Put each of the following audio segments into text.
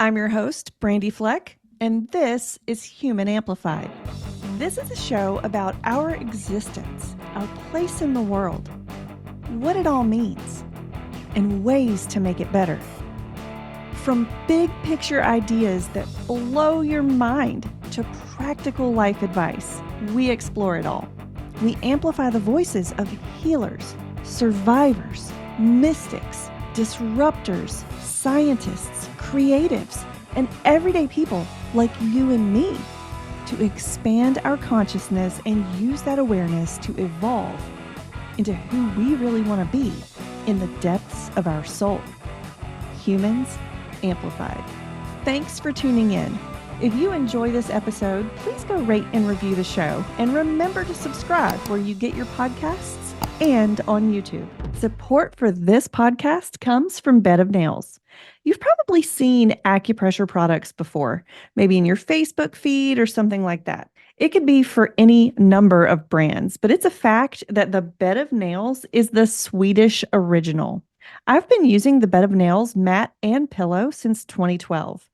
I'm your host, Brandy Fleck, and this is Human Amplified. This is a show about our existence, our place in the world, what it all means, and ways to make it better. From big picture ideas that blow your mind to practical life advice, we explore it all. We amplify the voices of healers, survivors, mystics, disruptors, scientists, creatives, and everyday people like you and me to expand our consciousness and use that awareness to evolve into who we really want to be in the depths of our soul. Humans Amplified. Thanks for tuning in. If you enjoy this episode, please go rate and review the show, and remember to subscribe where you get your podcasts and on YouTube. Support for this podcast comes from Bed of Nails. You've probably seen acupressure products before, maybe in your Facebook feed or something like that. It could be for any number of brands, but it's a fact that the Bed of Nails is the Swedish original. I've been using the Bed of Nails mat and pillow since 2012.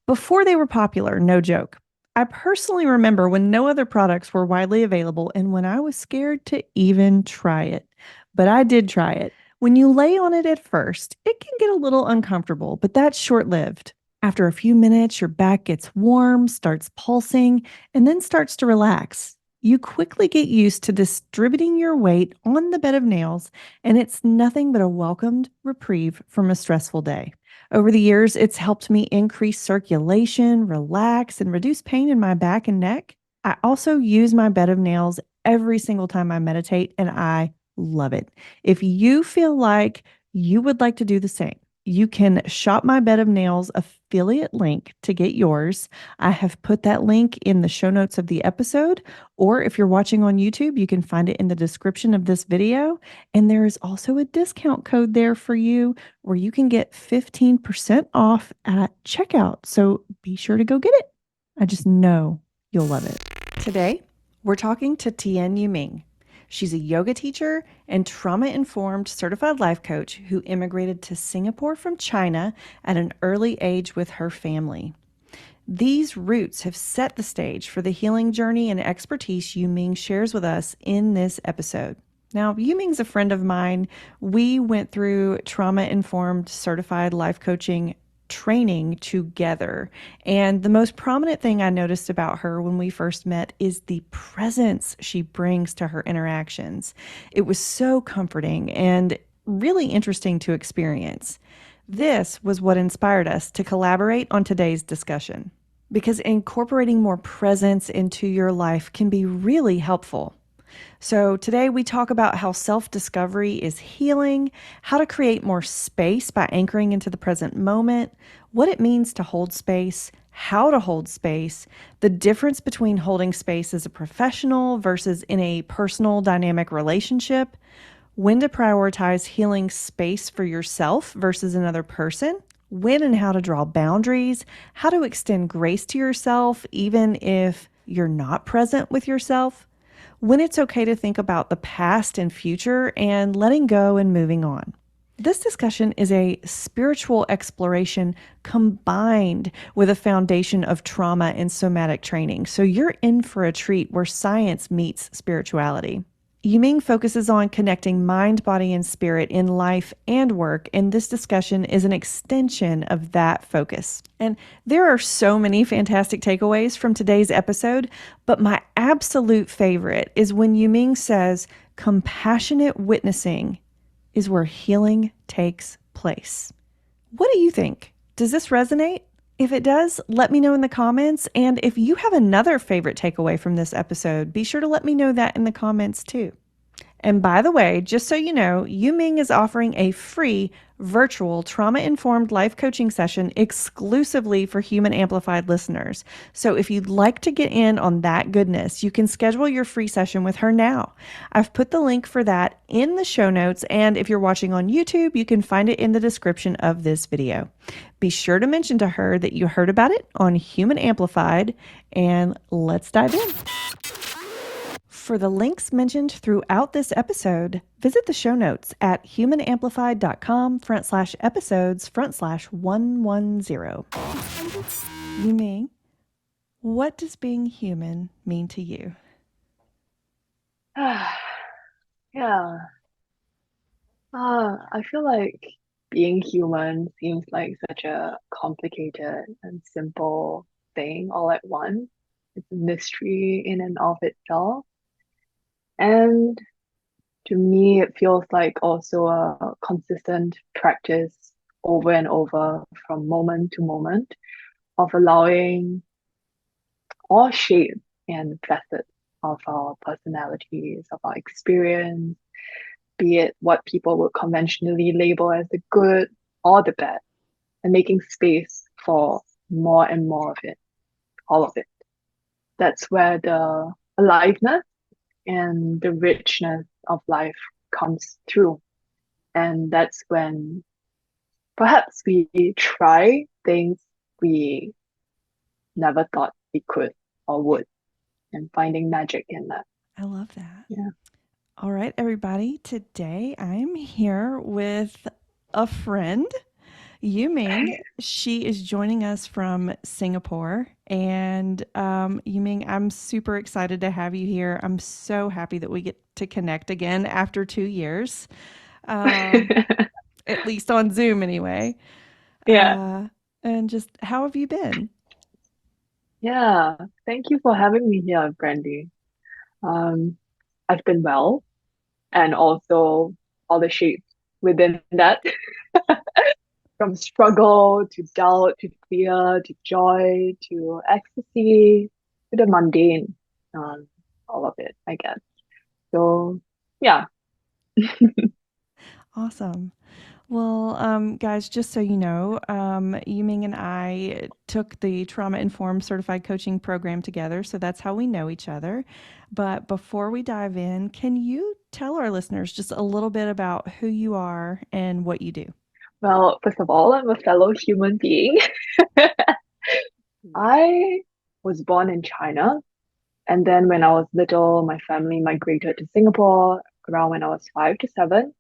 Before they were popular, no joke. I personally remember when no other products were widely available and when I was scared to even try it. But I did try it. When you lay on it at first, it can get a little uncomfortable, but that's short-lived. After a few minutes, your back gets warm, starts pulsing, and then starts to relax. You quickly get used to distributing your weight on the Bed of Nails, and it's nothing but a welcomed reprieve from a stressful day. Over the years, it's helped me increase circulation, relax, and reduce pain in my back and neck. I also use my Bed of Nails every single time I meditate, and I love it. If you feel like you would like to do the same, you can shop my Bed of Nails affiliate link to get yours. I have put that link in the show notes of the episode, or if you're watching on YouTube, you can find it in the description of this video. And there is also a discount code there for you where you can get 15% off at checkout. So be sure to go get it. I just know you'll love it. Today, we're talking to Tian Yuming. She's a yoga teacher and trauma-informed certified life coach who immigrated to Singapore from China at an early age with her family. These roots have set the stage for the healing journey and expertise Yuming shares with us in this episode. Now, Yuming's a friend of mine. We went through trauma-informed certified life coaching training together. And the most prominent thing I noticed about her when we first met is the presence she brings to her interactions. It was so comforting and really interesting to experience. This was what inspired us to collaborate on today's discussion, because incorporating more presence into your life can be really helpful. So today we talk about how self-discovery is healing, how to create more space by anchoring into the present moment, what it means to hold space, how to hold space, the difference between holding space as a professional versus in a personal dynamic relationship, when to prioritize healing space for yourself versus another person, when and how to draw boundaries, how to extend grace to yourself even if you're not present with yourself, when it's okay to think about the past and future, and letting go and moving on. This discussion is a spiritual exploration combined with a foundation of trauma and somatic training. So you're in for a treat where science meets spirituality. Yuming focuses on connecting mind, body, and spirit in life and work, and this discussion is an extension of that focus. And there are so many fantastic takeaways from today's episode, but my absolute favorite is when Yuming says, compassionate witnessing is where healing takes place. What do you think? Does this resonate? If it does, let me know in the comments. And if you have another favorite takeaway from this episode, be sure to let me know that in the comments too. And by the way, just so you know, Yuming is offering a free virtual trauma-informed life coaching session exclusively for Human Amplified listeners. So if you'd like to get in on that goodness, you can schedule your free session with her now. I've put the link for that in the show notes, and if you're watching on YouTube, you can find it in the description of this video. Be sure to mention to her that you heard about it on Human Amplified, and let's dive in. For the links mentioned throughout this episode, visit the show notes at humanamplified.com/episodes/110. Yuming, what does being human mean to you? Yeah. I feel like being human seems like such a complicated and simple thing all at once. It's a mystery in and of itself. And to me, it feels like also a consistent practice over and over from moment to moment of allowing all shapes and facets of our personalities, of our experience, be it what people would conventionally label as the good or the bad, and making space for more and more of it, all of it. That's where the aliveness and the richness of life comes through. And that's when perhaps we try things we never thought we could or would, and finding magic in that. I love that. Yeah. All right, everybody. Today I'm here with a friend, Yuming. She is joining us from Singapore. And Yuming, I'm super excited to have you here. I'm so happy that we get to connect again after 2 years, um, at least on Zoom anyway. Yeah. Uh, and just how have you been? Yeah. Thank you for having me here, Brandy. Um, I've been well, and also all the shapes within that, from struggle to doubt to fear to joy to ecstasy to the mundane, um, all of it, I guess. So, yeah. Awesome. Well, guys, just so you know, Yuming and I took the Trauma Informed Certified Coaching Program together, so that's how we know each other. But before we dive in, can you tell our listeners just a little bit about who you are and what you do? Well, first of all, I'm a fellow human being. I was born in China, and then when I was little, my family migrated to Singapore around when I was 5 to 7,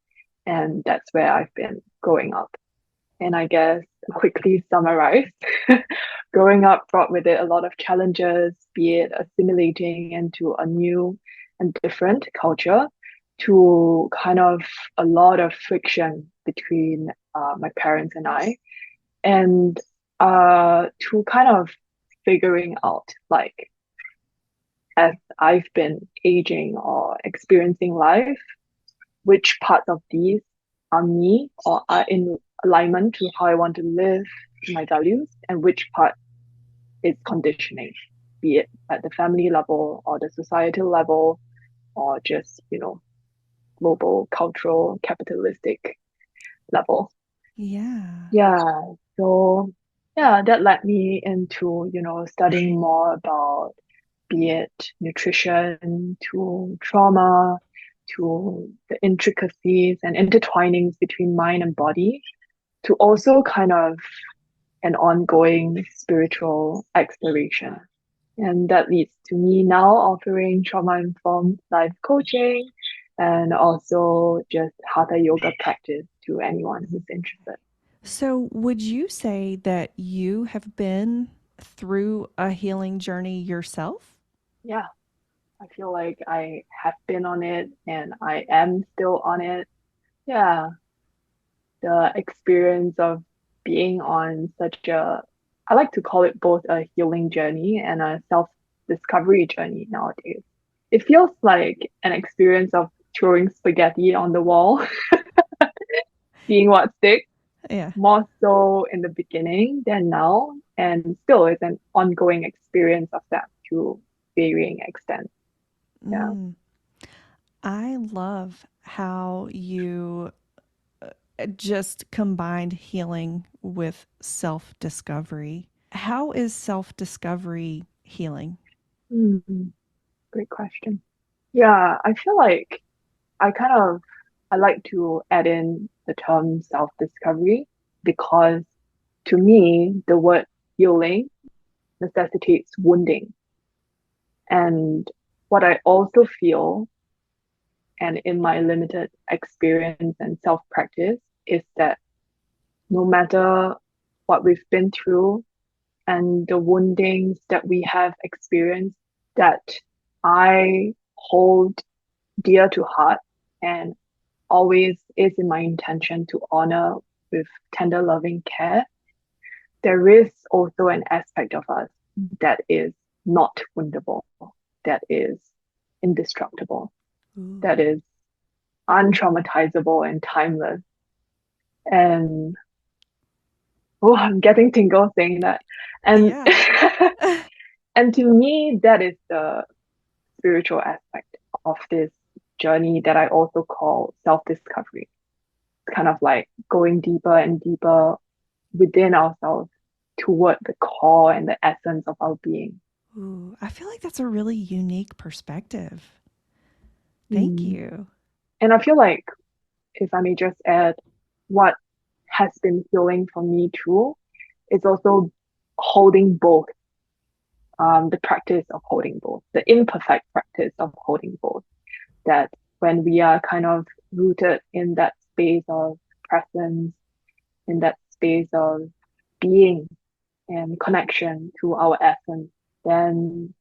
and that's where I've been growing up. And I guess to quickly summarize, growing up brought with it a lot of challenges, be it assimilating into a new and different culture, to kind of a lot of friction between my parents and I, and to kind of figuring out, like, as I've been aging or experiencing life, which parts of these are me or are in alignment to how I want to live, my values, and which part is conditioning, be it at the family level or the societal level or just, global, cultural, capitalistic level. Yeah. Yeah. So, yeah, that led me into, studying more about, be it nutrition to trauma to the intricacies and intertwinings between mind and body, to also kind of an ongoing spiritual exploration. And that leads to me now offering trauma informed life coaching and also just hatha yoga practice to anyone who's interested. So, would you say that you have been through a healing journey yourself? Yeah, I feel like I have been on it and I am still on it. Yeah, the experience of being on such a, I like to call it both a healing journey and a self-discovery journey nowadays. It feels like an experience of throwing spaghetti on the wall, seeing what sticks, Yeah. more so in the beginning than now, and still it's an ongoing experience of that to varying extent. Yeah. Mm. I love how you just combined healing with self discovery. How is self discovery healing? Mm, great question. Yeah, I feel like I kind of I like to add in the term self-discovery because to me the word healing necessitates wounding. And what I also feel, and in my limited experience and self practice, is that no matter what we've been through and the woundings that we have experienced, that I hold dear to heart and always is in my intention to honor with tender, loving care, there is also an aspect of us that is not woundable, that is indestructible, Ooh. that is untraumatizable and timeless. And oh, I'm getting tingles saying that. And Yeah. and to me, that is the spiritual aspect of this journey that I also call self-discovery. It's kind of like going deeper and deeper within ourselves toward the core and the essence of our being. Ooh, I feel like that's a really unique perspective. Thank Mm. you. And I feel like, if I may just add, what has been healing for me too is also holding both, the practice of holding both, the imperfect practice of holding both. That when we are kind of rooted in that space of presence, in that space of being and connection to our essence, then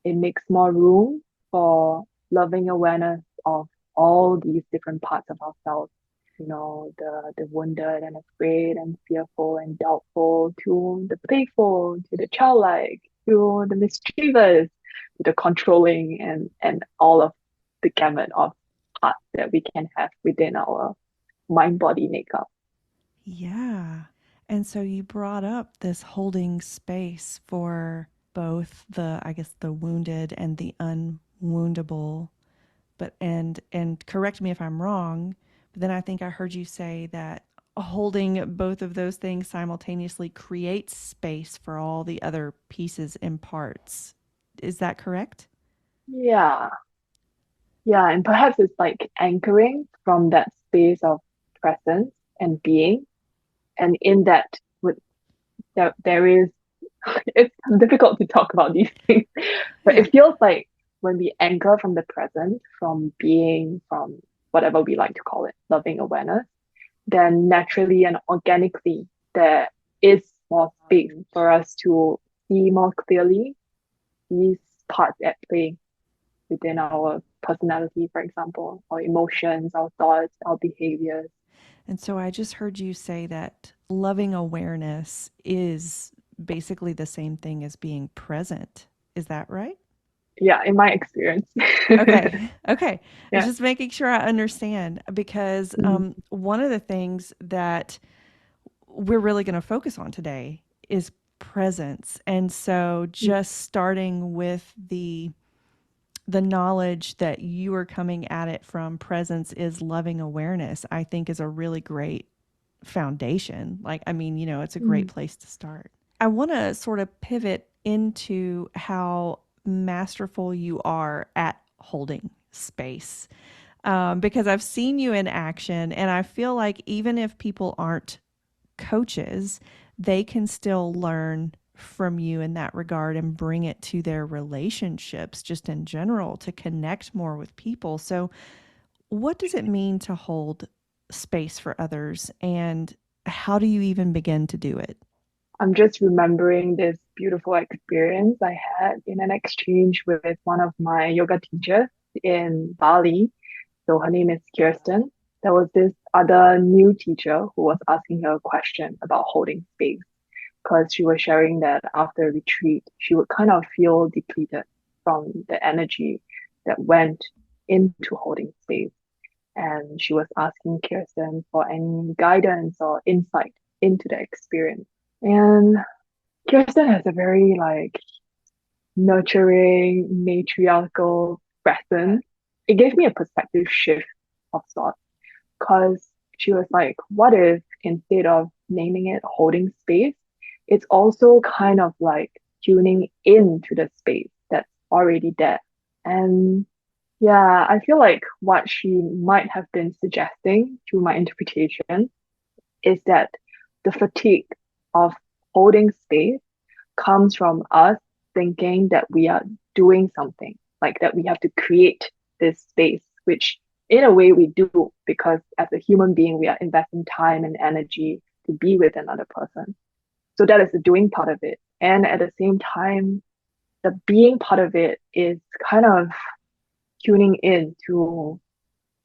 it makes more room for loving awareness of all these different parts of ourselves. The wounded and afraid and fearful and doubtful, to the playful, to the childlike, to the mischievous, to the controlling, and all of the gamut of parts that we can have within our mind body makeup. Yeah. And so you brought up this holding space for both the, I guess, the wounded and the unwoundable. But and correct me if I'm wrong, but then I think I heard you say that holding both of those things simultaneously creates space for all the other pieces and parts. Is that correct? Yeah, yeah, and perhaps it's like anchoring from that space of presence and being, and in that, with there is, it's difficult to talk about these things, but Yeah. it feels like when we anchor from the present, from being, from whatever we like to call it, loving awareness, then naturally and organically there is more space for us to see more clearly these parts at play within our personality, for example, our emotions, our thoughts, our behaviors. And so I just heard you say that loving awareness is basically the same thing as being present. Is that right? Yeah, in my experience. Okay. Okay. I was Yeah. just making sure I understand because Mm, one of the things that we're really going to focus on today is presence. And so mm, just starting with the knowledge that you are coming at it from presence is loving awareness, I think is a really great foundation. Like, I mean, it's a great mm, place to start. I want to sort of pivot into how masterful you are at holding space, because I've seen you in action, and I feel like even if people aren't coaches, they can still learn from you in that regard and bring it to their relationships just in general to connect more with people. So, what does it mean to hold space for others, and how do you even begin to do it? I'm just remembering this beautiful experience I had in an exchange with one of my yoga teachers in Bali. So her name is Kirsten. There was this other new teacher who was asking her a question about holding space, because she was sharing that after a retreat, she would kind of feel depleted from the energy that went into holding space. And she was asking Kirsten for any guidance or insight into the experience. And Kirsten has a very like nurturing, matriarchal presence. It gave me a perspective shift of sorts, because she was like, what if instead of naming it holding space, it's also kind of like tuning into the space that's already there. And yeah, I feel like what she might have been suggesting through my interpretation is that the fatigue of holding space comes from us thinking that we are doing something. like that we have to create this space, which in a way we do because as a human being, we are investing time and energy to be with another person. So that is the doing part of it. And at the same time, the being part of it is kind of tuning in to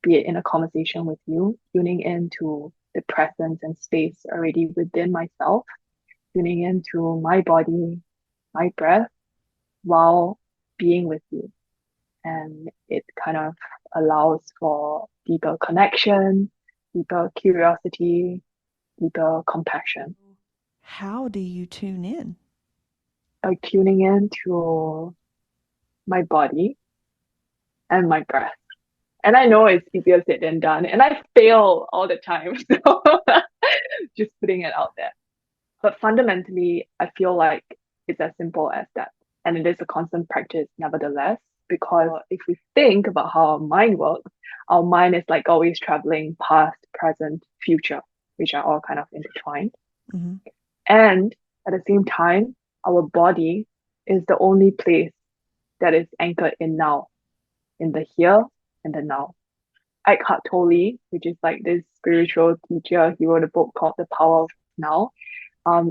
be it in a conversation with you, tuning into the presence and space already within myself, tuning into my body, my breath while being with you. And it kind of allows for deeper connection, deeper curiosity, deeper compassion. How do you tune in? Like tuning into my body and my breath. And I know it's easier said than done, and I fail all the time. So just putting it out there. But fundamentally, I feel like it's as simple as that. And it is a constant practice, nevertheless, because if we think about how our mind works, our mind is like always traveling past, present, future, which are all kind of intertwined. Mm-hmm. And at the same time, our body is the only place that is anchored in now, in the here and the now. Eckhart Tolle, which is like this spiritual teacher, he wrote a book called The Power of Now.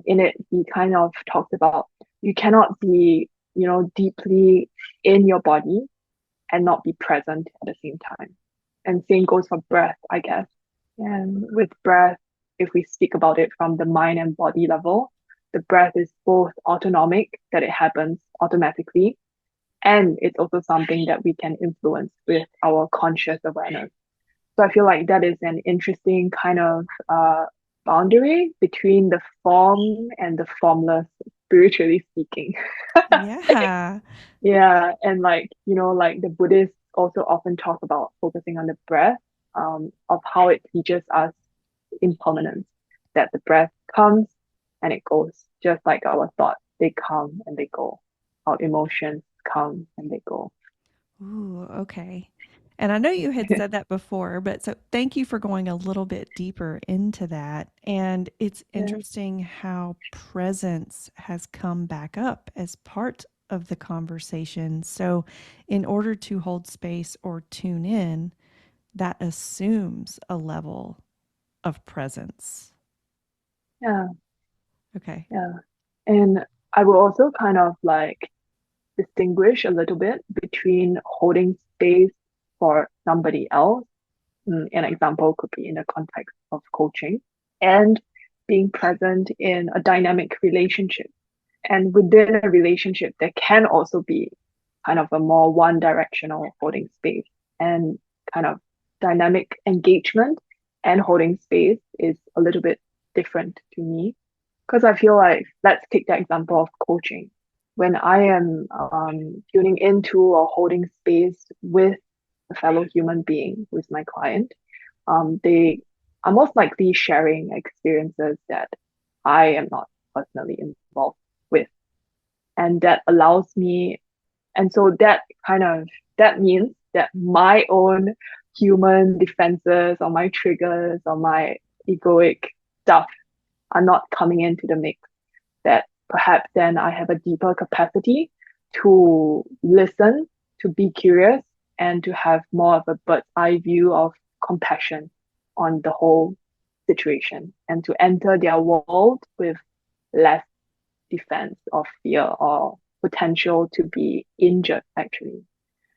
In it, he kind of talks about you cannot be, deeply in your body and not be present at the same time. And same goes for breath, I guess. And with breath, if we speak about it from the mind and body level, the breath is both autonomic, that it happens automatically, and it's also something that we can influence with our conscious awareness. So I feel like that is an interesting kind of boundary between the form and the formless, spiritually speaking. Yeah. Yeah, and like the Buddhists also often talk about focusing on the breath, of how it teaches us impermanence, that the breath comes and it goes, just like our thoughts, they come and they go. Our emotions come and they go. Ooh, okay. And I know you had said that before, but so thank you for going a little bit deeper into that. And it's Yeah, interesting how presence has come back up as part of the conversation. So, in order to hold space or tune in, that assumes a level of presence. yeah, Okay. yeah. And I will also kind of like distinguish a little bit between holding space for somebody else. An example could be in the context of coaching and being present in a dynamic relationship. And within a relationship, there can also be kind of a more one directional holding space and kind of dynamic engagement and holding space is a little bit different to me. Because I feel like, let's take the example of coaching. When I am tuning into or holding space with a fellow human being who is my client, they are most likely sharing experiences that I am not personally involved with. And that allows me, and so that means that my own human defenses or my triggers or my egoic stuff are not coming into the mix, that perhaps then I have a deeper capacity to listen, to be curious, and to have more of a bird's eye view of compassion on the whole situation and to enter their world with less defense or fear or potential to be injured, actually.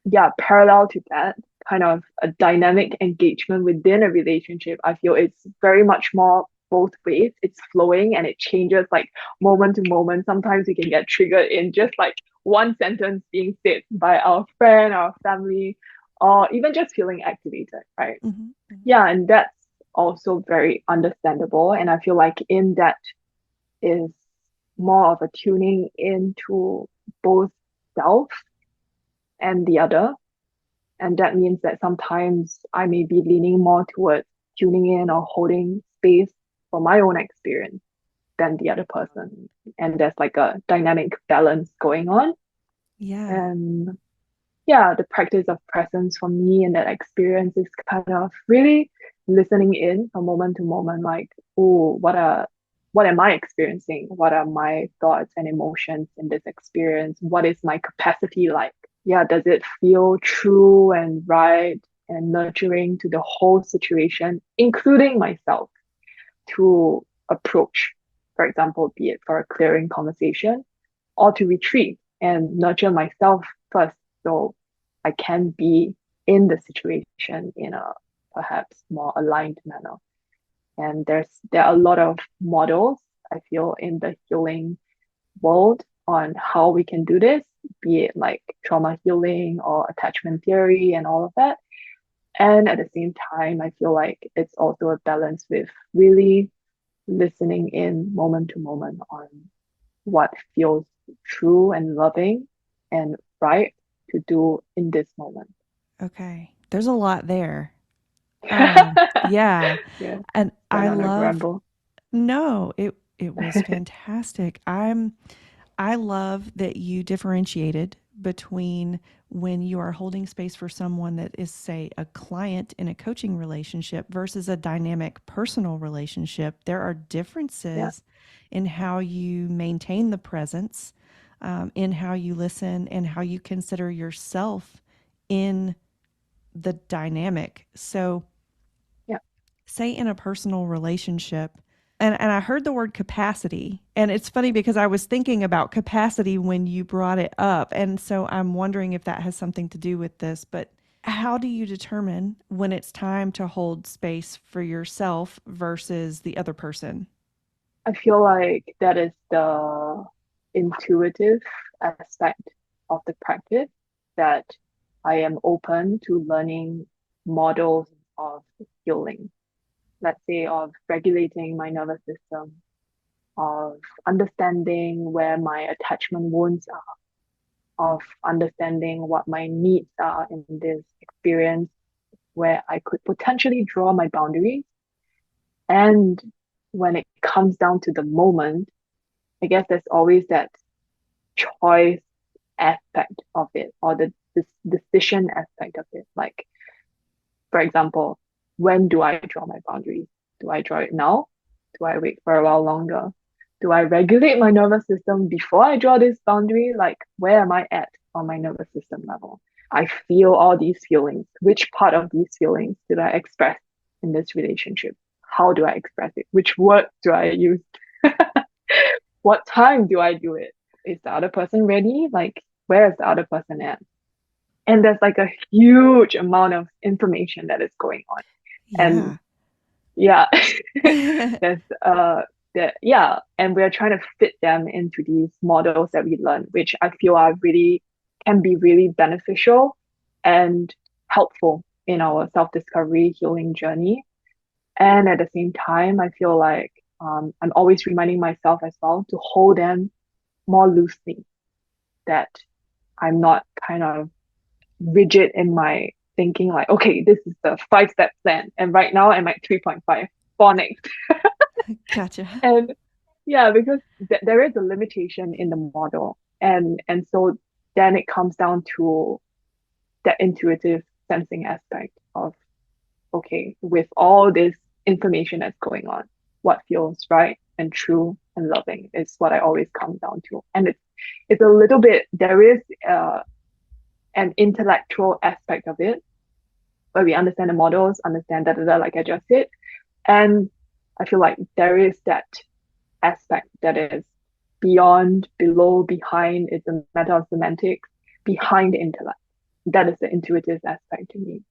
Yeah, parallel to that, kind of a dynamic engagement within a relationship, I feel it's very much more both ways. It's flowing and it changes like moment to moment. Sometimes we can get triggered in just like one sentence being said by our friend, our family, or even just feeling activated, right? Hmm. Yeah, and that's also very understandable. And I feel like in that is more of a tuning into both self and the other. And that means that sometimes I may be leaning more towards tuning in or holding space for my own experience than the other person. And there's like a dynamic balance going on. Yeah. And yeah, the practice of presence for me and that experience is kind of really listening in from moment to moment, like, oh, what am I experiencing? What are my thoughts and emotions in this experience? What is my capacity like? yeah, does it feel true and right and nurturing to the whole situation, including myself, to approach, for example, be it for a clearing conversation or to retreat and nurture myself first so I can be in the situation in a perhaps more aligned manner. And there are a lot of models I feel in the healing world on how we can do this, be it like trauma healing or attachment theory and all of that. And at the same time, I feel like it's also a balance with really listening in moment to moment on what feels true and loving and right to do in this moment. Okay. There's a lot there. Yeah. Yeah, And went I on a love, ramble. no, it was fantastic. I love that you differentiated between when you are holding space for someone that is, say, a client in a coaching relationship versus a dynamic personal relationship. There are Yeah, differences in how you maintain the presence, in how you listen, and how you consider yourself in the dynamic. So, yeah, say in a personal relationship, and I heard the word capacity. And it's funny because I was thinking about capacity when you brought it up. And so I'm wondering if that has something to do with this. But how do you determine when it's time to hold space for yourself versus the other person? I feel like that is the intuitive aspect of the practice that I am open to learning models of healing, let's say of regulating my nervous system, of understanding where my attachment wounds are, of understanding what my needs are in this experience, where I could potentially draw my boundaries. And when it comes down to the moment, I guess there's always that choice aspect of it or the this decision aspect of it. Like, for example, when do I draw my boundaries? Do I draw it now? Do I wait for a while longer? Do I regulate my nervous system before I draw this boundary? Like, where am I at on my nervous system level? I feel all these feelings. Which part of these feelings did I express in this relationship? How do I express it? Which word do I use? What time do I do it? Is the other person ready? Like, where is the other person at? And there's like a huge amount of information that is going on. And Yeah. yeah, there's that yeah, and we're trying to fit them into these models that we learn, which I feel are really can be really beneficial and helpful in our self-discovery healing journey. And at the same time, I feel like I'm always reminding myself as well to hold them more loosely, that I'm not kind of rigid in my thinking, like, okay, this is the 5 step plan. And right now I'm at 3.5 for next. Gotcha. And yeah, because there is a limitation in the model. And so then it comes down to that intuitive sensing aspect of, okay, with all this information that's going on, what feels right and true and loving is what I always come down to. And it's a little bit, there is an intellectual aspect of it where we understand the models, understand that, like I just said. And I feel like there is that aspect that is beyond, below, behind. It's a matter of semantics behind the intellect. That is the intuitive aspect to me.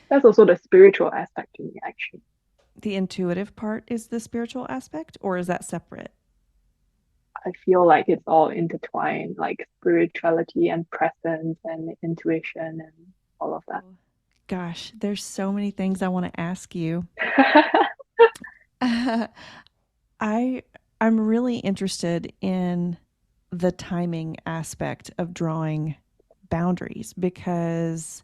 That's also the spiritual aspect to me, actually. The intuitive part is the spiritual aspect, or is that separate? I feel like it's all intertwined, like spirituality and presence and intuition and all of that. Gosh, there's so many things I want to ask you. I I'm really interested in the timing aspect of drawing boundaries because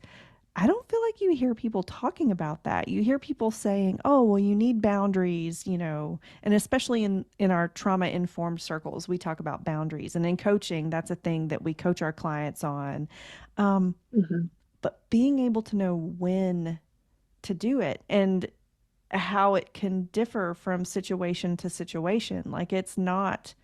I don't feel like you hear people talking about that. You hear people saying, "Oh, well, you need boundaries," and especially in our trauma informed circles, we talk about boundaries, and in coaching, that's a thing that we coach our clients on. Um, Mhm. but being able to know when to do it and how it can differ from situation to situation. Like it's not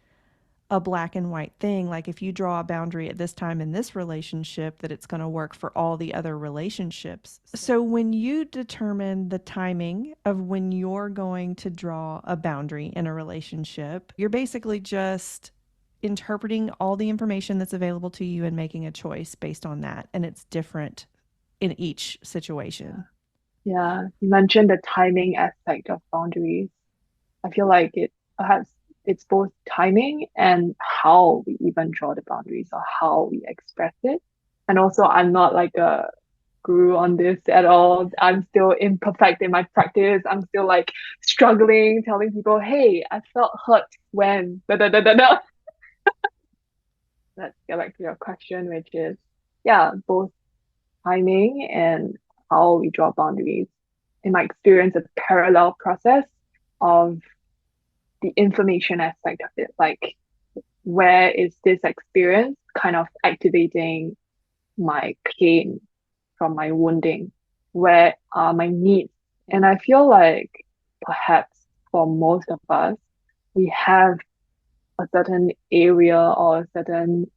a black and white thing. Like if you draw a boundary at this time in this relationship, that it's going to work for all the other relationships. So when you determine the timing of when you're going to draw a boundary in a relationship, you're basically just interpreting all the information that's available to you and making a choice based on that. And it's different in each situation. Yeah, you mentioned the timing aspect of boundaries. I feel like perhaps it's both timing and how we even draw the boundaries or how we express it. And also, I'm not like a guru on this at all. I'm still imperfect in my practice. I'm still like struggling, telling people, hey, I felt hurt when da da da da da. Let's get back to your question, which is, yeah, both timing and how we draw boundaries. In my experience, a parallel process of the information aspect of it. Like, where is this experience kind of activating my pain from my wounding? Where are my needs? And I feel like perhaps for most of us, we have a certain area or a certain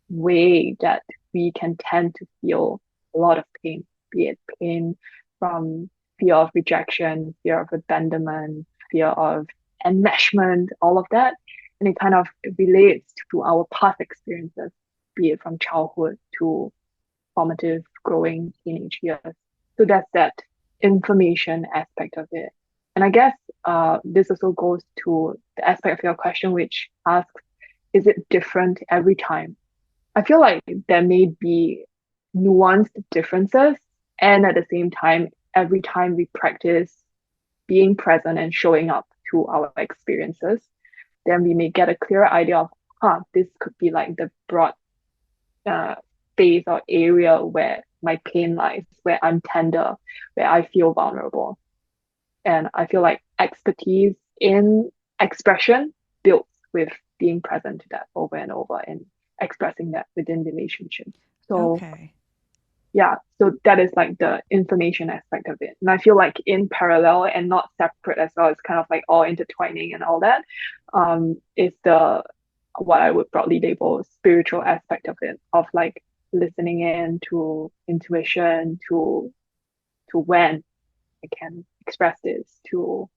way that we can tend to feel a lot of pain, be it pain from fear of rejection, fear of abandonment, fear of enmeshment, all of that. And it kind of relates to our past experiences, be it from childhood to formative growing teenage years. So that's that information aspect of it. And I guess this also goes to the aspect of your question, which asks, is it different every time? I feel like there may be nuanced differences, and at the same time, every time we practice being present and showing up to our experiences, then we may get a clearer idea of, this could be like the broad uh, space or area where my pain lies, where I'm tender, where I feel vulnerable. And I feel like expertise in expression builds with being present to that over and over and expressing that within relationships. So Okay. yeah, so that is like the information aspect of it. And I feel like in parallel and not separate as well, it's kind of like all intertwining and all that, is the what I would broadly label spiritual aspect of it, of like listening in to intuition, to when I can express this, to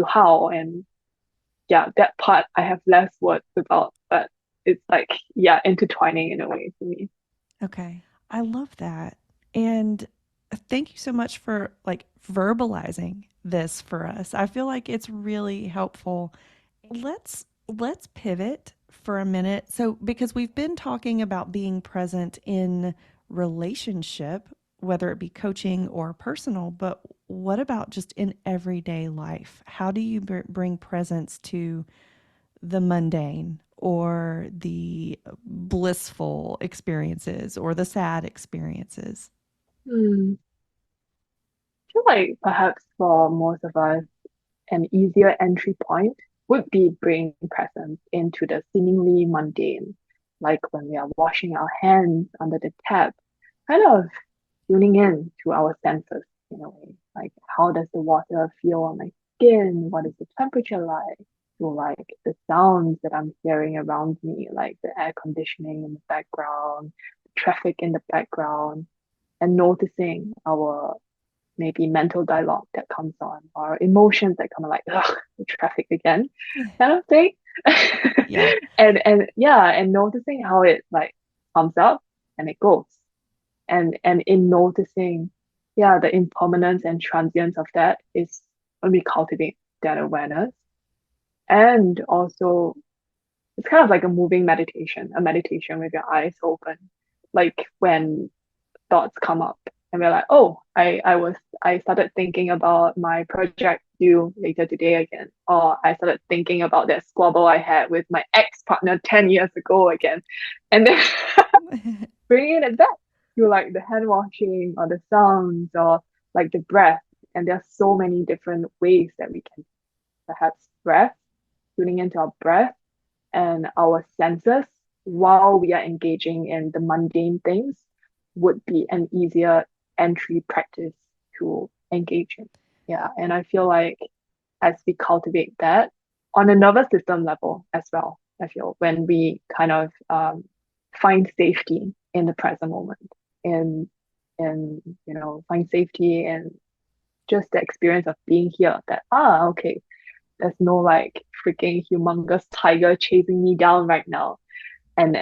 how. And yeah, that part I have less words about, but it's like, yeah, intertwining in a way for me. Okay. I love that. And thank you so much for like verbalizing this for us. I feel like it's really helpful. Let's pivot for a minute. So because we've been talking about being present in relationship, whether it be coaching or personal, but what about just in everyday life? How do you bring presence to the mundane or the blissful experiences or the sad experiences? Hmm. I feel like perhaps for most of us, an easier entry point would be bringing presence into the seemingly mundane, like when we are washing our hands under the tap, kind of tuning in to our senses in a way. Like, how does the water feel on my skin? What is the temperature like? To like the sounds that I'm hearing around me, like the air conditioning in the background, the traffic in the background, and noticing our maybe mental dialogue that comes on or emotions that come like, ugh, the traffic again, kind of thing. Yeah. And yeah, and noticing how it like comes up and it goes. And in noticing, yeah, the impermanence and transience of that is when we cultivate that awareness. And also it's kind of like a moving meditation, a meditation with your eyes open. Like when thoughts come up and we're like, oh, I started thinking about my project due later today again. Or I started thinking about that squabble I had with my ex-partner 10 years ago again. And then bringing it back to like the hand washing or the sounds or like the breath. And there's so many different ways that we can perhaps breath, tuning into our breath and our senses while we are engaging in the mundane things would be an easier entry practice to engage in. Yeah. And I feel like as we cultivate that, on a nervous system level as well, I feel, when we kind of find safety in the present moment and find safety in just the experience of being here that okay, there's no like freaking humongous tiger chasing me down right now. And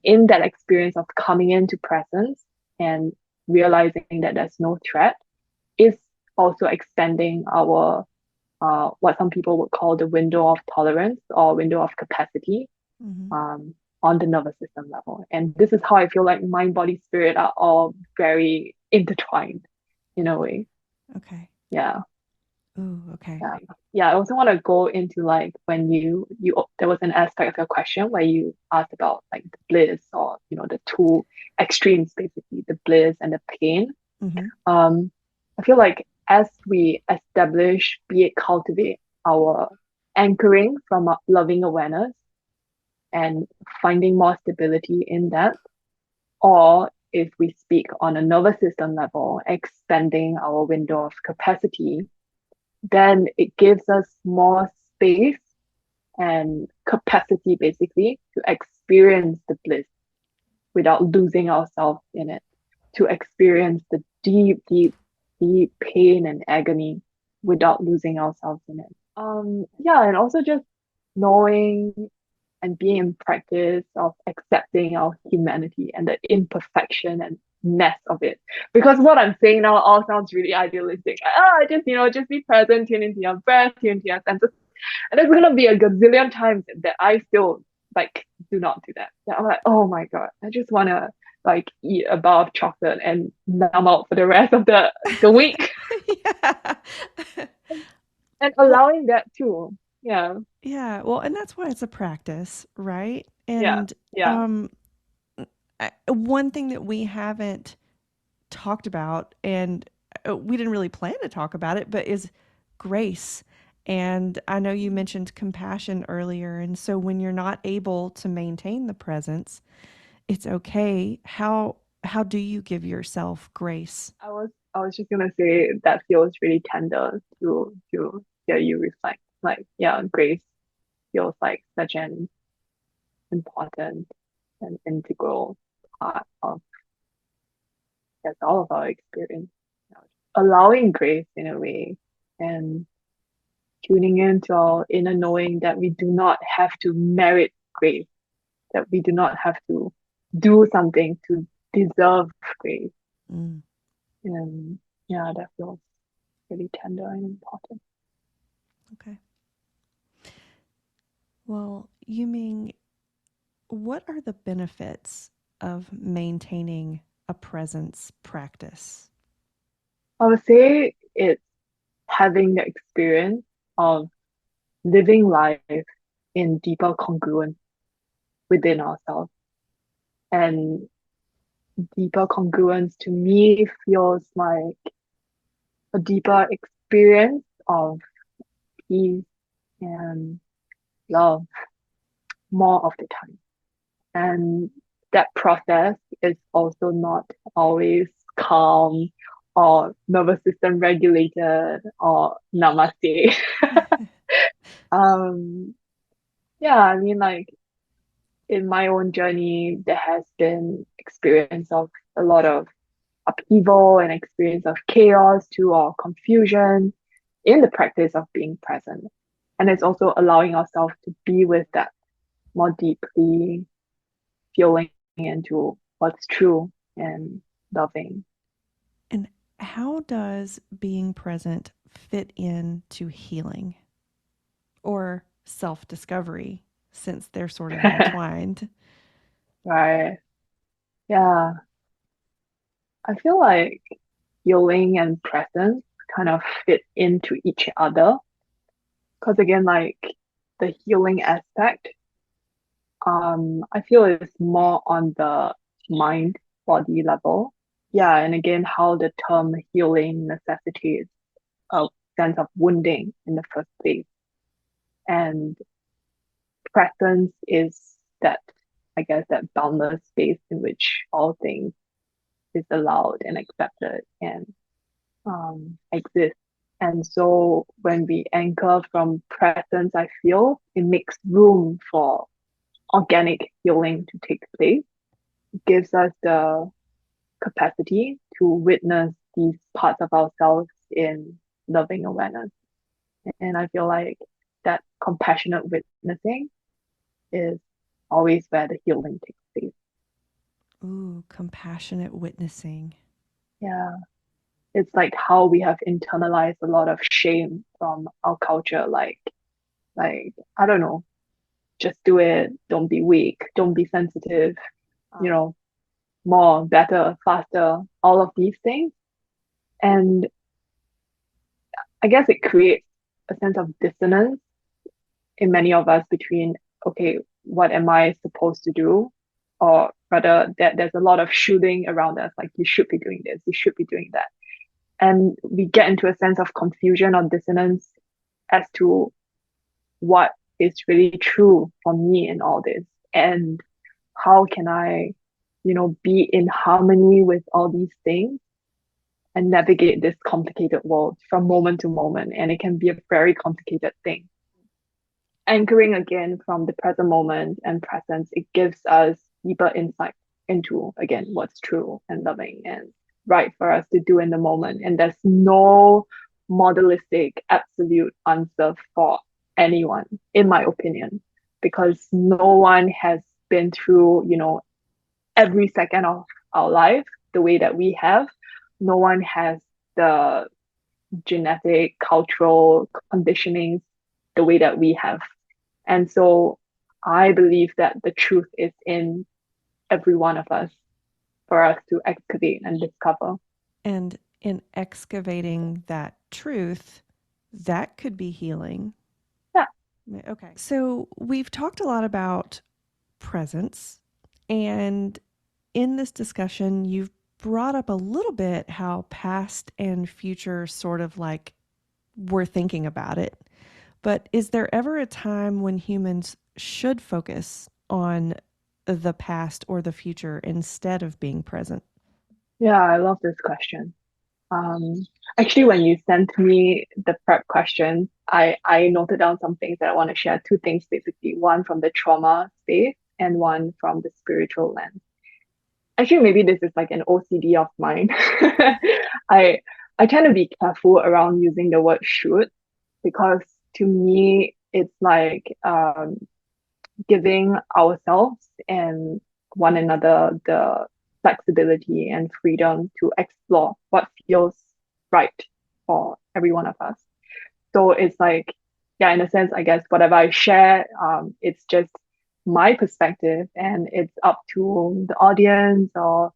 in that experience of coming into presence and realizing that there's no threat is also expanding our what some people would call the window of tolerance or window of capacity Hmm. um, on the nervous system level. And this is how I feel like mind, body, spirit are all very intertwined in a way. Okay. Yeah. Ooh, okay. Yeah. Yeah. I also want to go into like when you there was an aspect of your question where you asked about like the bliss or the two extremes basically, the bliss and the pain. Hmm. Um, I feel like as we establish, be it cultivate our anchoring from a loving awareness and finding more stability in that, or if we speak on a nervous system level, expanding our window of capacity, then it gives us more space and capacity basically to experience the bliss without losing ourselves in it, to experience the deep, deep, deep pain and agony without losing ourselves in it. Yeah, and also just knowing and being in practice of accepting our humanity and the imperfection and mess of it. Because what I'm saying now all sounds really idealistic. Just be present, tune into your breath, tune into your senses. And there's gonna be a gazillion times that I still like do not do that. I'm like, oh my God, I just wanna like eat a bar of chocolate and numb out for the rest of the week. Yeah. And Well, allowing that too. Yeah. yeah. Well, and that's why it's a practice, right? Yeah. And Yeah. um, one thing that we haven't talked about, and we didn't really plan to talk about it, but is grace. And I know you mentioned compassion earlier. And so when you're not able to maintain the presence, it's okay. How do you give yourself grace? I was just gonna say that feels really tender to hear you reflect. Like, yeah, grace feels like such an important and integral part of that's all of our experience. Allowing grace in a way and tuning into our inner knowing that we do not have to merit grace, that we do not have to do something to deserve grace. Mm, And yeah, that feels really tender and important. okay. Well, Yuming, what are the benefits of maintaining a presence practice? I would say it's having the experience of living life in deeper congruence within ourselves. And deeper congruence to me feels like a deeper experience of peace and love more of the time. And that process is also not always calm or nervous system regulated or namaste. um, yeah, I mean, like in my own journey, there has been experience of a lot of upheaval and experience of chaos too, or confusion in the practice of being present. And it's also allowing ourselves to be with that more deeply, feeling into what's true and loving. And how does being present fit into healing or self discovery since they're sort of entwined? Right. Yeah. I feel like healing and presence kind of fit into each other. Because again, like the healing aspect, I feel it's more on the mind body level. Yeah, and again, how the term healing necessitates a sense of wounding in the first place. And presence is that, I guess, that boundless space in which all things is allowed and accepted and exist. And so when we anchor from presence, I feel it makes room for organic healing to take place. It gives us the capacity to witness these parts of ourselves in loving awareness. And I feel like that compassionate witnessing is always where the healing takes place. Ooh, compassionate witnessing. Yeah. It's like how we have internalized a lot of shame from our culture, like I don't know, just do it, don't be weak, don't be sensitive, you know, more, better, faster, all of these things. And I guess it creates a sense of dissonance in many of us between, okay, what am I supposed to do? Or rather, that there's a lot of shooting around us, like you should be doing this, you should be doing that. And we get into a sense of confusion or dissonance as to what is really true for me in all this. And how can I, be in harmony with all these things and navigate this complicated world from moment to moment. And it can be a very complicated thing. Anchoring again from the present moment and presence, it gives us deeper insight into, again, what's true and loving and right for us to do in the moment. And there's no modelistic absolute answer for anyone, in my opinion, because no one has been through, every second of our life the way that we have. No one has the genetic, cultural conditionings the way that we have. And so I believe that the truth is in every one of us for us to excavate and discover. And in excavating that truth, that could be healing. Yeah. Okay. So we've talked a lot about presence. And in this discussion, you've brought up a little bit how past and future sort of like we're thinking about it. But is there ever a time when humans should focus on the past or the future instead of being present? Yeah, I love this question. Um, Actually, when you sent me the prep questions, I noted down some things that I want to share. Two things basically, one from the trauma space and one from the spiritual lens. Actually, maybe this is like an OCD of mine. I I tend to be careful around using the word should because to me it's like giving ourselves and one another the flexibility and freedom to explore what feels right for every one of us. So it's like, yeah, in a sense, I guess whatever I share, it's just my perspective and it's up to the audience or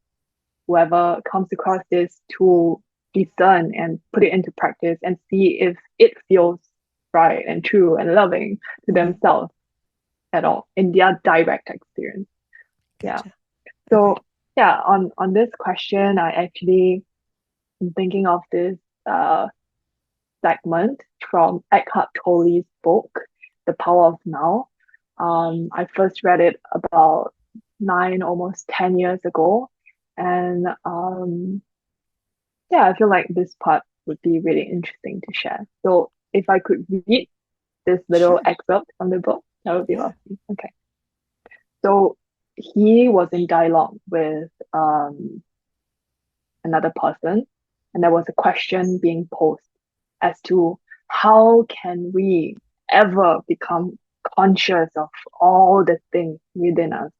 whoever comes across this to discern and put it into practice and see if it feels right and true and loving to Mm-hmm. themselves at all in their direct experience. Yeah. Gotcha. So Okay. yeah, on this question, I actually am thinking of this uh segment from Eckhart Tolle's book, The Power of Now. I first read it about 9, almost 10 years ago. And yeah, I feel like this part would be really interesting to share. So if I could read this little Sure. excerpt from the book, that would be Yeah. lovely. Okay. So he was in dialogue with another person, and there was a question being posed as to how can we ever become conscious of all the things within us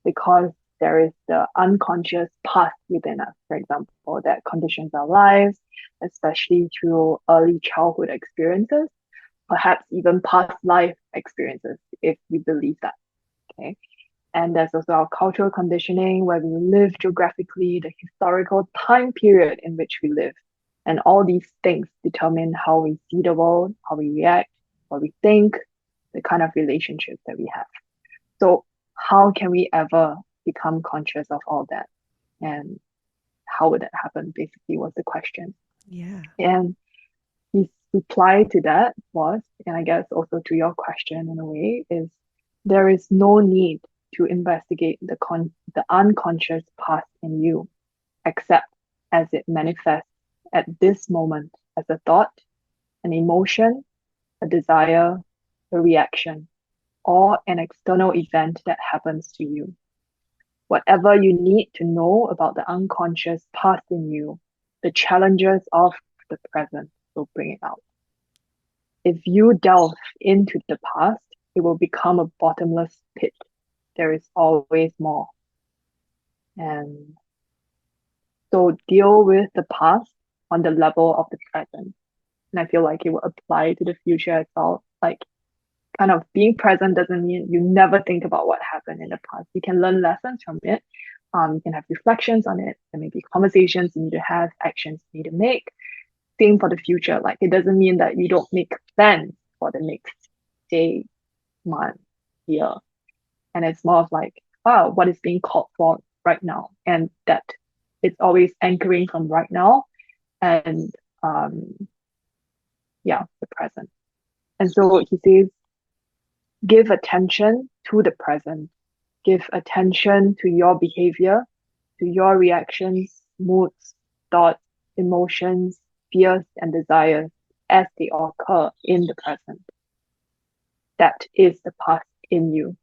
because there is the unconscious past within us, for example, that conditions our lives, especially through early childhood experiences, perhaps even past life experiences, if you believe that. Okay. And there's also our cultural conditioning where we live geographically, the historical time period in which we live. And all these things determine how we see the world, how we react, what we think, the kind of relationships that we have. So, how can we ever become conscious of all that? And how would that happen? Basically, was the question. Yeah. And his reply to that was, and I guess also to your question in a way, is there is no need to investigate the unconscious past in you, except as it manifests at this moment as a thought, an emotion, a desire, a reaction, or an external event that happens to you. Whatever you need to know about the unconscious past in you, the challenges of the present will bring it out. If you delve into the past, it will become a bottomless pit. There is always more. And so deal with the past on the level of the present. And I feel like it will apply to the future as well. Like kind of being present doesn't mean you never think about what happened in the past. You can learn lessons from it. You can have reflections on it. There may be conversations you need to have, actions you need to make. Same for the future. Like it doesn't mean that you don't make plans for the next day, month, year. And it's more of like, wow, what is being called for right now? And that it's always anchoring from right now and the present. And so he says, give attention to the present. Give attention to your behavior, to your reactions, moods, thoughts, emotions, fears, and desires as they occur in the present. That is the past in you.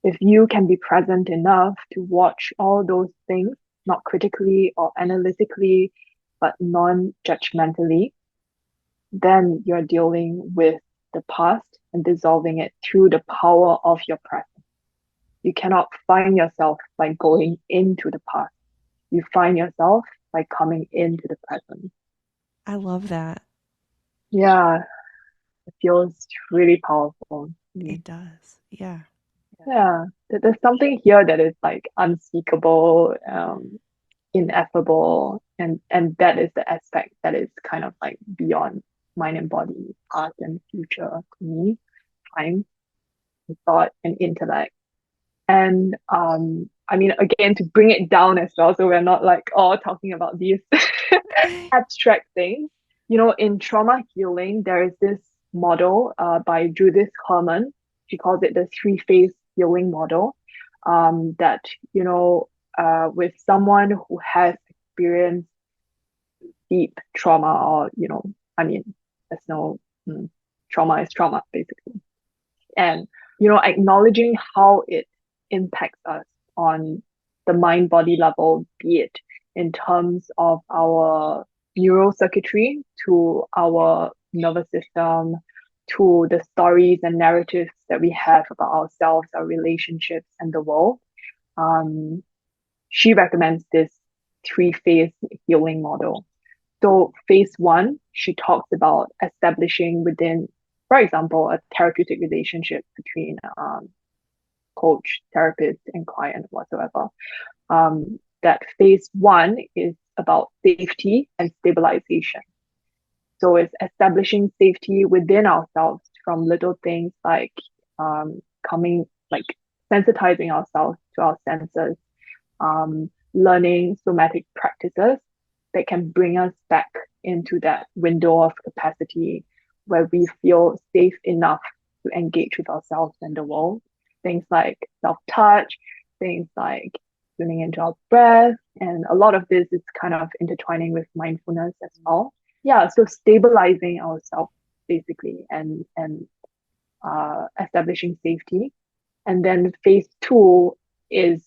If you can be present enough to watch all those things, not critically or analytically, but non-judgmentally, then you're dealing with the past and dissolving it through the power of your present. You cannot find yourself by going into the past. You find yourself by coming into the present. I love that. Yeah, it feels really powerful. It does. Yeah. Yeah, there's something here that is like unspeakable, ineffable, and that is the aspect that is kind of like beyond mind and body, past and future to me, time, thought, and intellect. And I mean, again, to bring it down as well, so we're not like all talking about these abstract things. You know, in trauma healing, there is this model by Judith Herman. She calls it the three-phase healing model. That, with someone who has experienced deep trauma, or, I mean, there's no trauma is trauma, basically. And, acknowledging how it impacts us on the mind body level, be it in terms of our neural circuitry, to our nervous system, to the stories and narratives that we have about ourselves, our relationships, and the world. She recommends this three-phase healing model. So phase one, she talks about establishing within, for example, a therapeutic relationship between coach, therapist, and client whatsoever. That phase one is about safety and stabilization. So it's establishing safety within ourselves from little things like sensitizing ourselves to our senses, learning somatic practices that can bring us back into that window of capacity where we feel safe enough to engage with ourselves and the world. Things like self-touch, things like tuning into our breath. And a lot of this is kind of intertwining with mindfulness as well. Yeah, so stabilizing ourselves basically and establishing safety. And then phase two is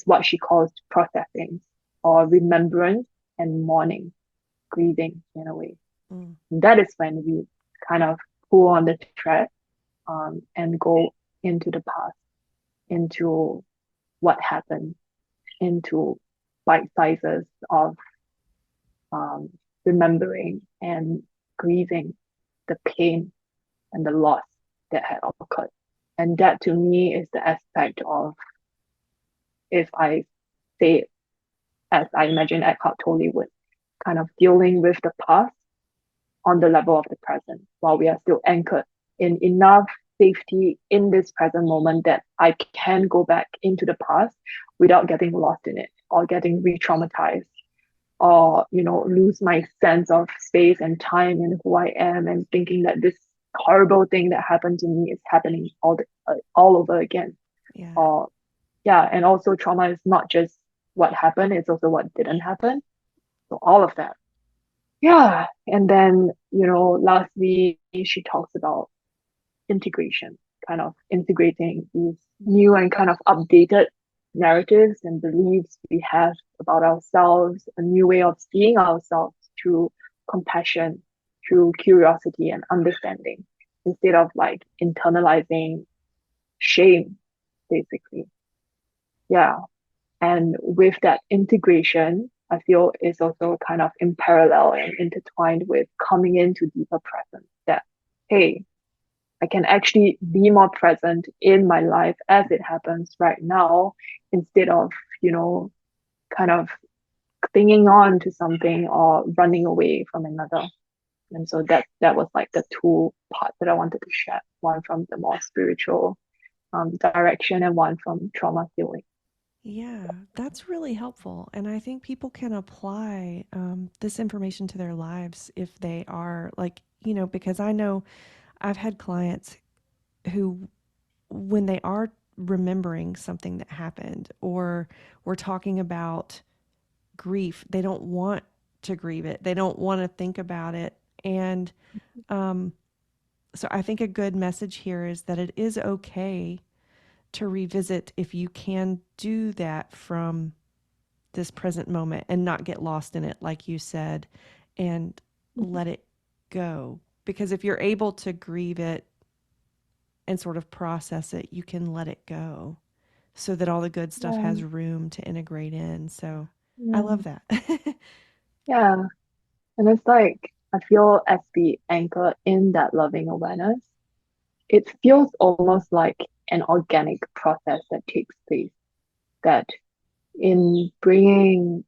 what she calls processing or remembrance and mourning, grieving in a way. That is when we kind of pull on the thread and go into the past, into what happened, into bite sizes of remembering and grieving the pain and the loss that had occurred. And that to me is the aspect of, if I say it as I imagine Eckhart Tolle would, kind of dealing with the past on the level of the present, while we are still anchored in enough safety in this present moment that I can go back into the past without getting lost in it or getting re-traumatized, or lose my sense of space and time and who I am, and thinking that this horrible thing that happened to me is happening all over again. Yeah. Or and also trauma is not just what happened, it's also what didn't happen. So all of that. yeah, and then, lastly, she talks about integration, kind of integrating these new and kind of updated narratives and beliefs we have about ourselves, a new way of seeing ourselves through compassion, through curiosity and understanding, instead of like internalizing shame, basically. Yeah. And with that integration, I feel is also kind of in parallel and intertwined with coming into deeper presence that, hey, I can actually be more present in my life as it happens right now instead of, you know, kind of clinging on to something or running away from another. And so that was like the two parts that I wanted to share. One from the more spiritual direction and one from trauma healing. Yeah, that's really helpful. And I think people can apply this information to their lives if they are like, because I know I've had clients who, when they are remembering something that happened or we're talking about grief, they don't want to grieve it, they don't want to think about it. And um, so I think a good message here is that it is okay to revisit if you can do that from this present moment and not get lost in it, like you said, and let it go. Because if you're able to grieve it and sort of process it, you can let it go so that all the good stuff Yeah, has room to integrate in. So I yeah, love that. yeah. And it's like I feel as we anchor in that loving awareness, it feels almost like an organic process that takes place. That in bringing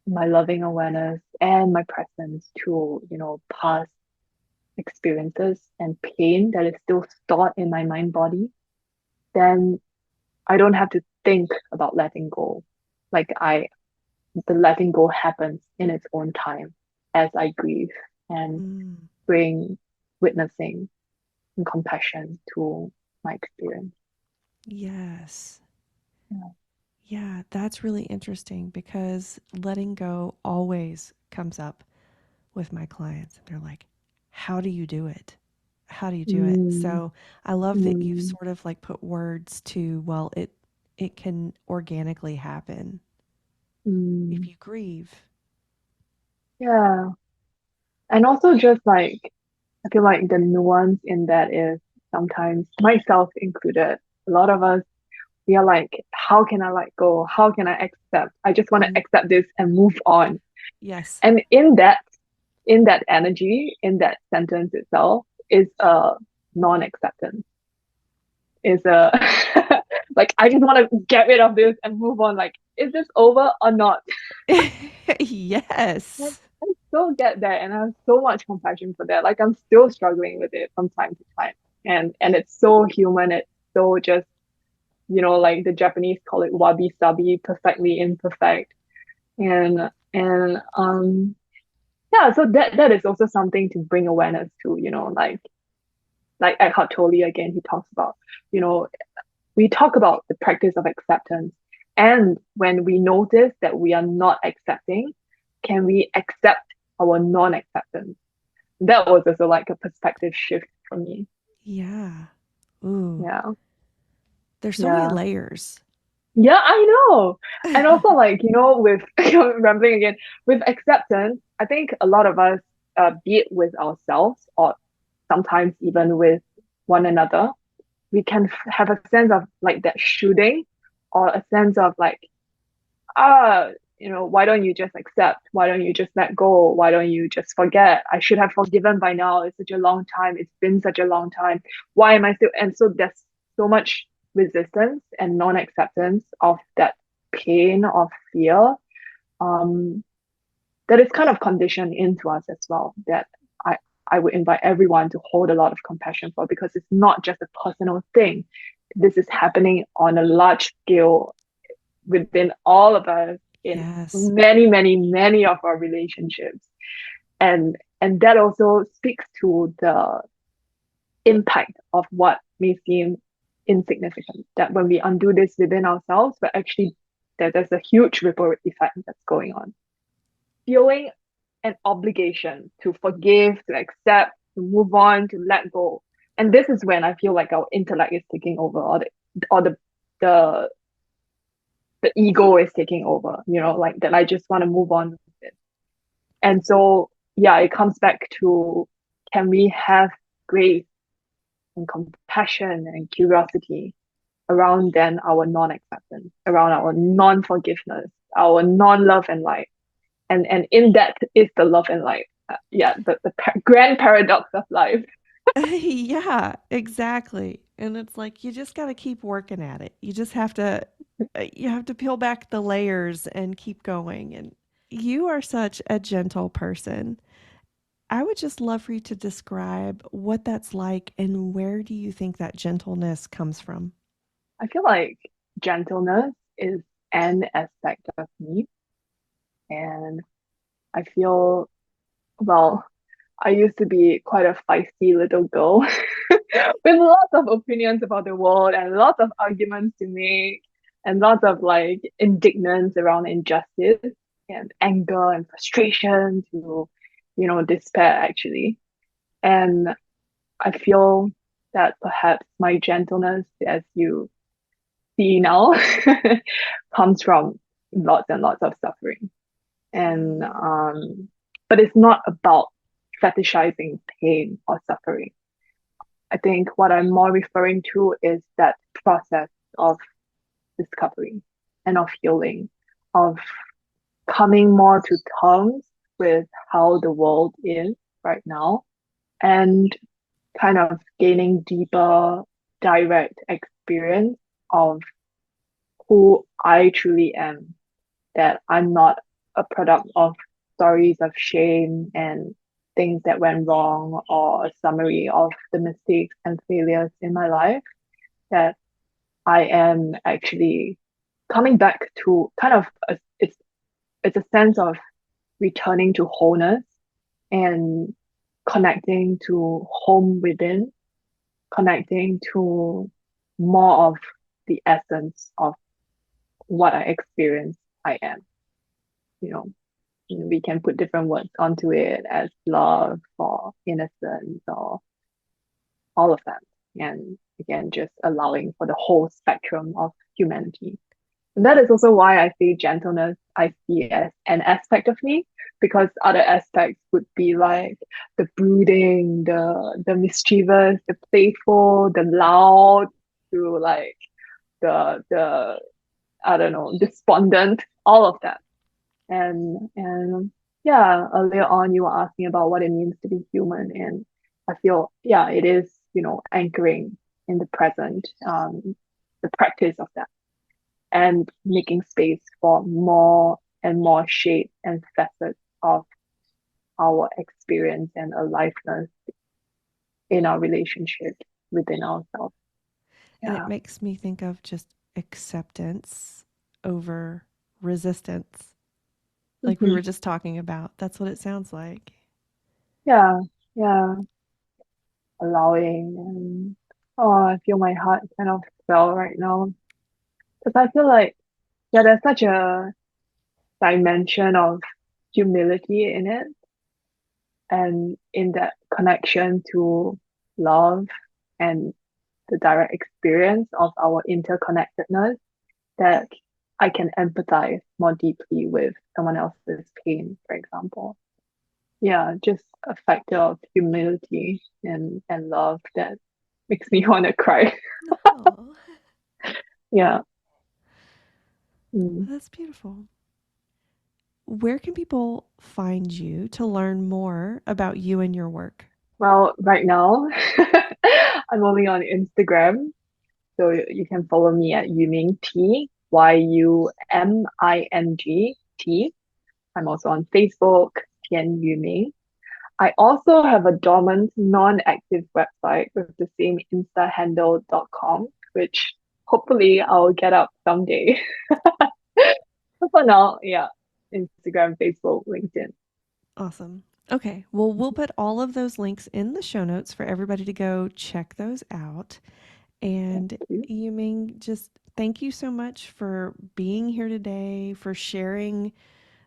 my loving awareness and my presence to, past experiences and pain that is still stored in my mind body, then I don't have to think about letting go. Like the letting go happens in its own time as I grieve and Mm, bring witnessing and compassion to my experience. yes. Yeah. Yeah, that's really interesting because letting go always comes up with my clients. And they're like, how do you do it? How do you do it? Mm, So I love that you've mm, sort of like put words to, well, it can organically happen if mm. you grieve. Yeah. And also just like I feel like the nuance in that is sometimes myself included, a lot of us we are like, how can I let go? How can I accept? I just want to Mm, accept this and move on. yes. And in that energy, in that sentence itself, is a non-acceptance. Is a like I just want to get rid of this and move on. Like, is this over or not? Like, Yes. I still get that, and I have so much compassion for that. Like, I'm still struggling with it from time to time, and it's so human. It's so just like the Japanese call it wabi sabi, perfectly imperfect, and yeah. So that is also something to bring awareness to. Like Eckhart Tolle again, he talks about you know we talk about the practice of acceptance. And when we notice that we are not accepting, can we accept our non acceptance? That was also like a perspective shift for me. Yeah. Ooh, Yeah. there's so many Yeah. layers. Yeah, I know. And also, like, with rambling again, with acceptance, I think a lot of us, be it with ourselves or sometimes even with one another, we can have a sense of like that shooting or a sense of like ah, why don't you just accept? Why don't you just let go? Why don't you just forget? I should have forgiven by now. It's such a long time. It's been such a long time. Why am I still? And so there's so much resistance and non-acceptance of that pain of fear, um, that is kind of conditioned into us as well. That I I would invite everyone to hold a lot of compassion for because it's not just a personal thing. This is happening on a large scale within all of us in Yes. many, many, many of our relationships. And that also speaks to the impact of what may seem insignificant. That when we undo this within ourselves, but actually there's a huge ripple effect that's going on. Feeling an obligation to forgive, to accept, to move on, to let go. And this is when I feel like our intellect is taking over, or the the ego is taking over, like that I just want to move on with it. And so yeah, it comes back to, can we have grace and compassion and curiosity around then our non-acceptance, around our non-forgiveness, our non-love and light. And in that is the love and light. Yeah, the grand paradox of life. Yeah, exactly. And it's like you just got to keep working at it. You have to peel back the layers and keep going. And you are such a gentle person. I would just love for you to describe what that's like and where do you think that gentleness comes from? I feel like gentleness is an aspect of me. And I feel, well, I used to be quite a feisty little girl with lots of opinions about the world and lots of arguments to make and lots of like indignance around injustice and anger and frustration to, despair actually. And I feel that perhaps my gentleness, as you see now, comes from lots and lots of suffering. And Mm. but it's not about fetishizing pain or suffering. I think what I'm more referring to is that process of discovery and of healing, of coming more to terms with how the world is right now, and kind of gaining deeper, direct experience of who I truly am, that I'm not a product of stories of shame and things that went wrong or a summary of the mistakes and failures in my life, that I am actually coming back to kind of it's a sense of returning to wholeness and connecting to home within, connecting to more of the essence of what I experience I am, you know. We can put different words onto it as love or innocence or all of that. And again, just allowing for the whole spectrum of humanity. And that is also why I say gentleness, I see as an aspect of me, because other aspects would be like the brooding, the mischievous, the playful, the loud, to like the I don't know, despondent, all of that. And yeah, earlier on you were asking about what it means to be human, and I feel, yeah, it is, anchoring in the present, the practice of that, and making space for more and more shapes and facets of our experience and aliveness in our relationship within ourselves. And it Yeah. makes me think of just acceptance over resistance, like we Hmm. were just talking about. That's what it sounds like. Yeah. Yeah. Allowing, and oh, I feel my heart kind of swell right now, because I feel like, yeah, there's such a dimension of humility in it, and in that connection to love and the direct experience of our interconnectedness, that I can empathize more deeply with someone else's pain, for example. Yeah, just a factor of humility and love that makes me want to cry. Oh, Yeah. Mm. that's beautiful. Where can people find you to learn more about you and your work? Well, right now, I'm only on Instagram. So you can follow me at Yuming T, Yuming T. I'm also on Facebook, Tian Yuming. I also have a dormant, non-active website with the same Insta handle.com, which hopefully I'll get up someday. But for now, yeah, Instagram, Facebook, LinkedIn. Awesome. Okay. Well, we'll put all of those links in the show notes for everybody to go check those out. Thank And you. Yuming, just thank you so much for being here today, for sharing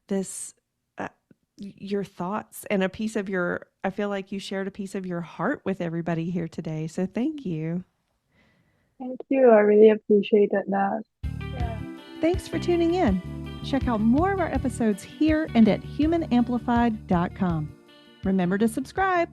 this. Uh, your thoughts and a piece of your, I feel like you shared a piece of your heart with everybody here today. So thank you. Thank you. I really appreciated that. Yeah. Thanks for tuning in. Check out more of our episodes here and at humanamplified.com. Remember to subscribe.